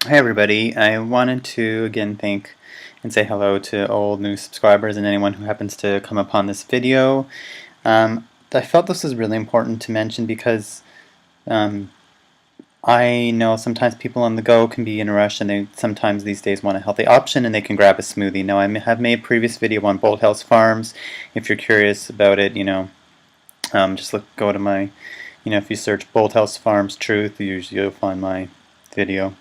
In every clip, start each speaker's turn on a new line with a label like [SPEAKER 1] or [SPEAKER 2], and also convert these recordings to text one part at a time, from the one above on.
[SPEAKER 1] Hi everybody, I wanted to again thank and say hello to old new subscribers and anyone who happens to come upon this video. I felt this was really important to mention because um, I know sometimes people on the go can be in a rush and they sometimes these days want a healthy option and they can grab a smoothie. Now I have made a previous video on Bolthouse Farms. If you're curious about it, just go to my, if you search Bolthouse Farms Truth, usually you'll find my video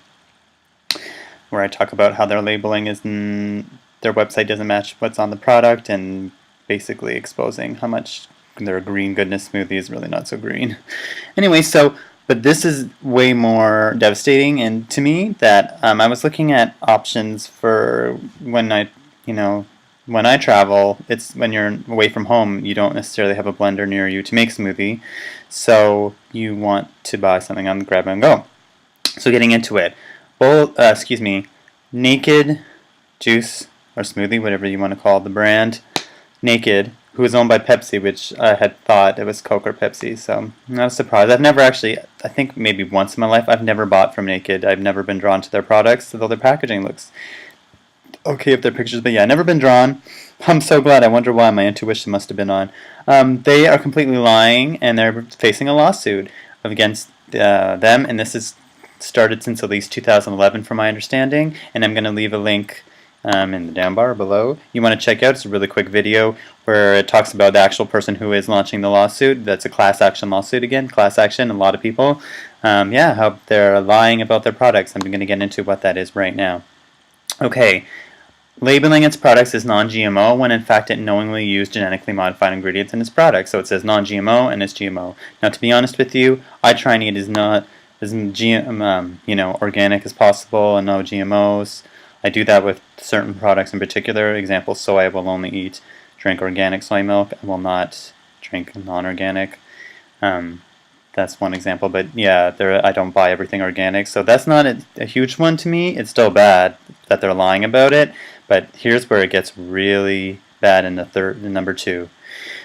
[SPEAKER 1] where I talk about how their labeling is their website doesn't match what's on the product, and basically exposing how much their green goodness smoothie is really not so green. Anyway, but this is way more devastating, and to me that I was looking at options for when when I travel. It's when you're away from home, you don't necessarily have a blender near you to make smoothie, so you want to buy something on the grab and go. So getting into it. Naked juice or smoothie, whatever you want to call the brand, Naked, who is owned by Pepsi, which I had thought it was Coke or Pepsi, so not a surprise. I've never actually, I think maybe once in my life, I've never bought from Naked. I've never been drawn to their products, although their packaging looks okay if they're pictures, but yeah, never been drawn. I'm so glad. I wonder why. My intuition must have been on. They are completely lying, and they're facing a lawsuit against them, and this is started since at least 2011 from my understanding, and I'm going to leave a link in the down bar below. You want to check out. It's a really quick video where it talks about the actual person who is launching the lawsuit. That's a class action lawsuit again, class action, a lot of people. How they're lying about their products. I'm going to get into what that is right now. Okay. Labeling its products as non-GMO when in fact it knowingly used genetically modified ingredients in its products. So it says non-GMO and it's GMO. Now, to be honest with you, I try and eat as organic as possible and no GMOs. I do that with certain products in particular. Example, soy, I will only drink organic soy milk. I will not drink non-organic. That's one example, but yeah, I don't buy everything organic, so that's not a huge one to me. It's still bad that they're lying about it, but here's where it gets really bad in number 2.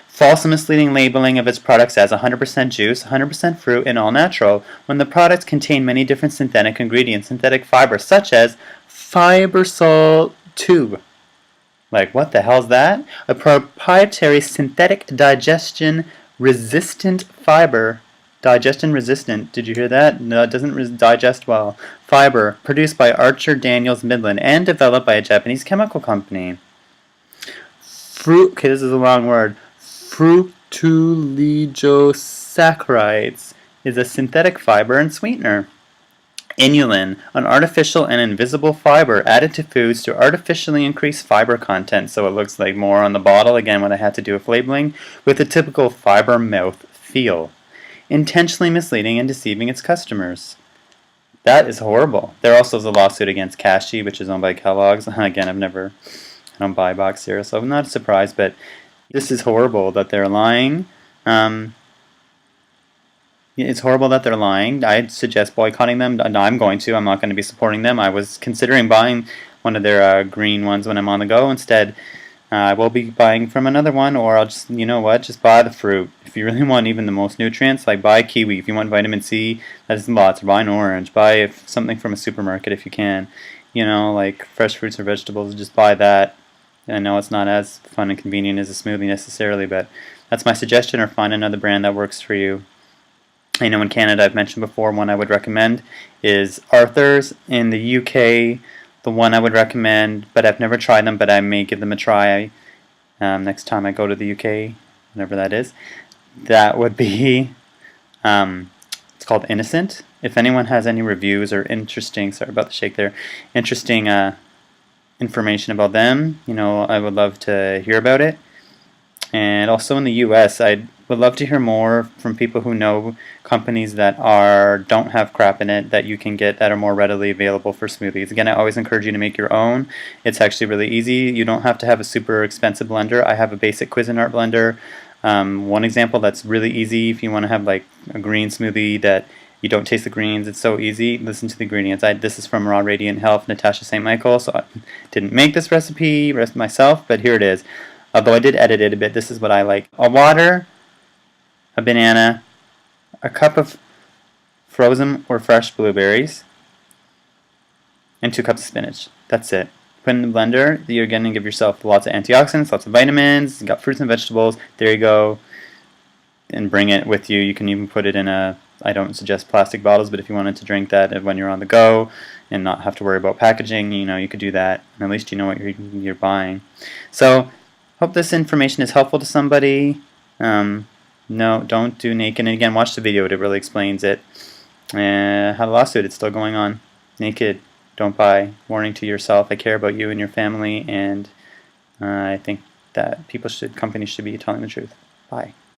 [SPEAKER 1] False and misleading labeling of its products as 100% juice, 100% fruit, and all natural, when the products contain many different synthetic ingredients, synthetic fibers, such as fibersol 2. Like, what the hell's that? A proprietary synthetic digestion-resistant fiber. Digestion-resistant, did you hear that? No, it doesn't digest well. Fiber, produced by Archer Daniels Midland and developed by a Japanese chemical company. Okay, this is a long word. Fructooligosaccharides is a synthetic fiber and sweetener. Inulin, an artificial and invisible fiber added to foods to artificially increase fiber content, so it looks like more on the bottle, again what I had to do with labeling, with a typical fiber mouth feel. Intentionally misleading and deceiving its customers. That is horrible. There also is a lawsuit against Kashi, which is owned by Kellogg's. Again, I don't buy box cereal, so I'm not surprised, but this is horrible that they're lying. It's horrible that they're lying. I'd suggest boycotting them. No, I'm going to. I'm not going to be supporting them. I was considering buying one of their green ones when I'm on the go. Instead, I will be buying from another one, or I'll just, just buy the fruit. If you really want even the most nutrients, like buy kiwi. If you want vitamin C, that is lots. Or buy an orange. Buy something from a supermarket if you can. Like fresh fruits or vegetables, just buy that. I know it's not as fun and convenient as a smoothie necessarily, but that's my suggestion, or find another brand that works for you. I know in Canada, I've mentioned before, one I would recommend is Arthur's. In the UK, the one I would recommend, but I've never tried them, but I may give them a try next time I go to the UK, whenever that is. That would be, it's called Innocent. If anyone has any reviews or interesting, sorry about the shake there, interesting information about them, I would love to hear about it. And also in the US, I would love to hear more from people who know companies that don't have crap in it that you can get that are more readily available for smoothies. Again, I always encourage you to make your own. It's actually really easy. You don't have to have a super expensive blender. I have a basic Cuisinart blender. One example that's really easy if you want to have like a green smoothie that you don't taste the greens, it's so easy. Listen to the ingredients. This is from Raw Radiant Health, Natasha St. Michael, so I didn't make this recipe myself, but here it is. Although I did edit it a bit, this is what I like. A water, a banana, a cup of frozen or fresh blueberries, and 2 cups of spinach. That's it. Put in the blender. You're going to give yourself lots of antioxidants, lots of vitamins. You got fruits and vegetables. There you go. And bring it with you. You can even put it in I don't suggest plastic bottles, but if you wanted to drink that when you're on the go and not have to worry about packaging, you could do that. And at least you know what you're buying. So, hope this information is helpful to somebody. No, don't do naked. And again, watch the video. It really explains it. Had a lawsuit. It's still going on. Naked. Don't buy. Warning to yourself. I care about you and your family, and I think that companies should be telling the truth. Bye.